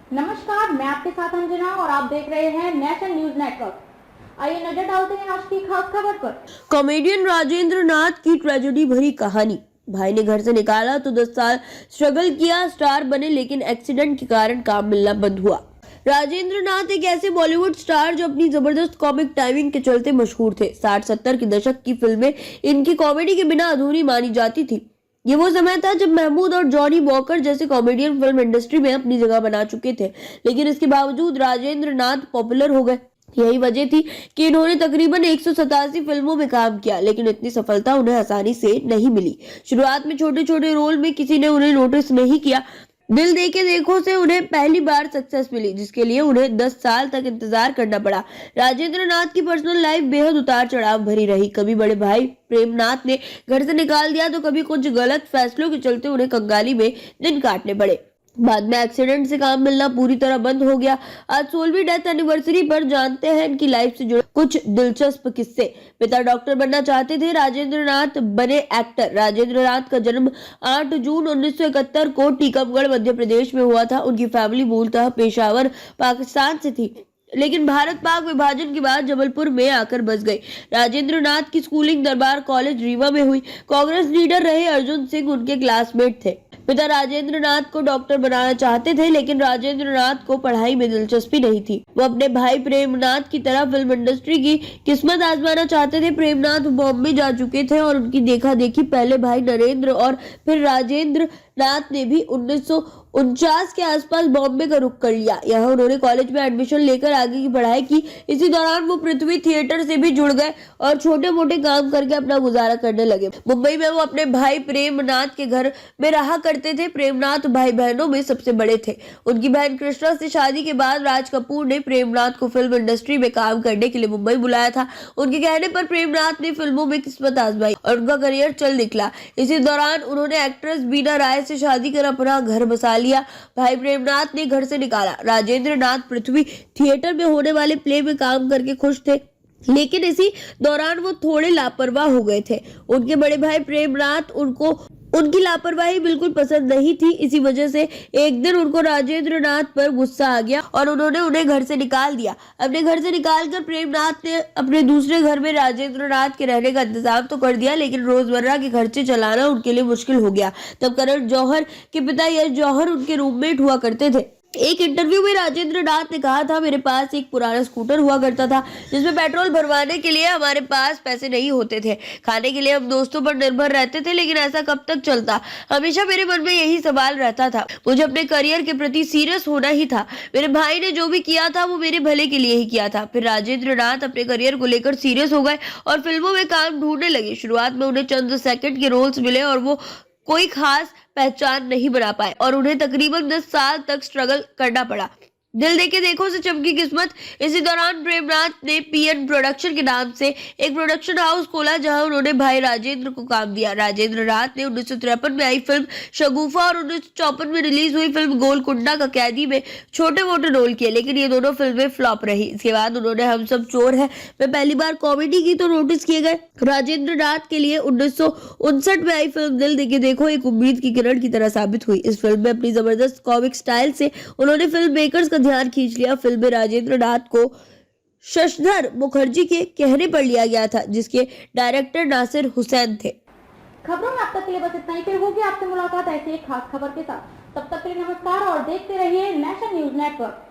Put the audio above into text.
नमस्कार, मैं आपके साथ अंजना और आप देख रहे हैं नेशनल न्यूज नेटवर्क। आइए नजर डालते हैं आज की खास खबर पर। कॉमेडियन राजेंद्र नाथ की ट्रेजेडी भरी कहानी। भाई ने घर से निकाला तो 10 साल स्ट्रगल किया, स्टार बने, लेकिन एक्सीडेंट के कारण काम मिलना बंद हुआ। राजेंद्र नाथ एक ऐसे बॉलीवुड स्टार जो अपनी जबरदस्त कॉमिक टाइमिंग के चलते मशहूर थे। 60-70 के दशक की फिल्में इनकी कॉमेडी के बिना अधूरी मानी जाती थी। ये वो समय था जब महमूद और जॉनी वॉकर जैसे कॉमेडियन फिल्म इंडस्ट्री में अपनी जगह बना चुके थे, लेकिन इसके बावजूद राजेंद्र नाथ पॉपुलर हो गए। यही वजह थी कि इन्होंने तकरीबन 187 फिल्मों में काम किया, लेकिन इतनी सफलता उन्हें आसानी से नहीं मिली। शुरुआत में छोटे छोटे रोल में किसी ने उन्हें नोटिस नहीं किया। दिल दे के देखो से उन्हें पहली बार सक्सेस मिली, जिसके लिए उन्हें 10 साल तक इंतजार करना पड़ा। राजेंद्र नाथ की पर्सनल लाइफ बेहद उतार चढ़ाव भरी रही। कभी बड़े भाई प्रेमनाथ ने घर से निकाल दिया तो कभी कुछ गलत फैसलों के चलते उन्हें कंगाली में दिन काटने पड़े। बाद में एक्सीडेंट से काम मिलना पूरी तरह बंद हो गया। आज 16वीं डेथ एनिवर्सरी पर जानते हैं इनकी लाइफ से जुड़े कुछ दिलचस्प किस्से। पिता डॉक्टर बनना चाहते थे, राजेंद्र नाथ बने एक्टर। राजेंद्र नाथ का जन्म 8 जून 1971 को टीकमगढ़ मध्य प्रदेश में हुआ था। उनकी फैमिली मूलतः पेशावर पाकिस्तान से थी, लेकिन भारत पाक विभाजन के बाद जबलपुर में आकर बस गए। राजेंद्र नाथ की स्कूलिंग दरबार कॉलेज रीवा में हुई। कांग्रेस लीडर रहे अर्जुन सिंह उनके क्लासमेट थे। पिता राजेंद्र नाथ को डॉक्टर बनाना चाहते थे, लेकिन राजेंद्र नाथ को पढ़ाई में दिलचस्पी नहीं थी। वो अपने भाई प्रेमनाथ की तरह फिल्म इंडस्ट्री की किस्मत आजमाना चाहते थे। प्रेमनाथ बॉम्बे जा चुके थे और उनकी देखा देखी पहले भाई नरेंद्र और फिर राजेंद्र नाथ ने भी 1949 के आसपास बॉम्बे का रुख कर लिया। यहाँ उन्होंने कॉलेज में एडमिशन लेकर आगे की पढ़ाई की। इसी दौरान वो पृथ्वी थिएटर से भी जुड़ गए और छोटे मोटे काम करके अपना गुजारा करने लगे। मुंबई में वो अपने भाई प्रेमनाथ के घर में रहा करते थे। प्रेमनाथ भाई बहनों में सबसे बड़े थे। उनकी बहन कृष्णा से शादी के बाद राज कपूर ने प्रेमनाथ को फिल्म इंडस्ट्री में काम करने के लिए मुंबई बुलाया था। उनके कहने पर प्रेमनाथ ने फिल्मों में किस्मत आजमाई और उनका करियर चल निकला। इसी दौरान उन्होंने एक्ट्रेस बीना राय से शादी कर अपना घर बसा लिया। भाई प्रेमनाथ ने घर से निकाला। राजेंद्र नाथ पृथ्वी थिएटर में होने वाले प्ले में काम करके खुश थे, लेकिन इसी दौरान वो थोड़े लापरवाह हो गए थे। उनके बड़े भाई प्रेमनाथ उनकी लापरवाही बिल्कुल पसंद नहीं थी। इसी वजह से एक दिन उनको राजेंद्र नाथ पर गुस्सा आ गया और उन्होंने उन्हें घर से निकाल दिया। अपने घर से निकालकर प्रेमनाथ ने अपने दूसरे घर में राजेंद्र नाथ के रहने का इंतजाम तो कर दिया, लेकिन रोजमर्रा के खर्चे चलाना उनके लिए मुश्किल हो गया। तब करण जौहर के पिता यश जौहर उनके रूममेट हुआ करते थे। एक इंटरव्यू में राजेंद्र नाथ ने कहा था, मेरे पास एक पुराना स्कूटर हुआ करता था जिसमें पेट्रोल भरवाने के लिए हमारे पास पैसे नहीं होते थे। खाने के लिए हम दोस्तों पर निर्भर रहते थे, लेकिन ऐसा कब तक चलता। हमेशा मेरे मन में यही सवाल रहता था। मुझे अपने करियर के प्रति सीरियस होना ही था। मेरे भाई ने जो भी किया था वो मेरे भले के लिए ही किया था। फिर राजेंद्र नाथ अपने करियर को लेकर सीरियस हो गए और फिल्मों में काम ढूंढने लगे। शुरुआत में उन्हें चंद सेकंड के रोल्स मिले और वो कोई खास पहचान नहीं बना पाए और उन्हें तकरीबन 10 साल तक स्ट्रगल करना पड़ा। दिल देके देखो से चमकी किस्मत। इसी दौरान प्रेमनाथ ने पीएन प्रोडक्शन के नाम से एक प्रोडक्शन हाउस खोला, जहां उन्होंने भाई राजेंद्र को काम दिया। राजेंद्र नाथ ने 1953 में आई फिल्म शगुफा और 1954 में रिलीज हुई फिल्म गोलकुंडा का कैदी में छोटे मोटे रोल किए, लेकिन ये दोनों फिल्में फ्लॉप रही। इसके बाद उन्होंने हम सब चोर है में पहली बार कॉमेडी की तो नोटिस किए गए। राजेंद्र नाथ के लिए 1959 में आई फिल्म दिल देके देखो एक उम्मीद की किरण की तरह साबित हुई। इस फिल्म में अपनी जबरदस्त कॉमिक स्टाइल से उन्होंने फिल्म मेकर्स का ध्यान खींच लिया। फिल्म में राजेंद्र नाथ को शशधर मुखर्जी के कहने पर लिया गया था, जिसके डायरेक्टर नासिर हुसैन थे। खबरों में अब तक के लिए बस इतना ही। फिर होगी आपसे मुलाकात ऐसी एक खास खबर के साथ। तब तक के लिए नमस्कार और देखते रहिए नेशनल न्यूज नेटवर्क।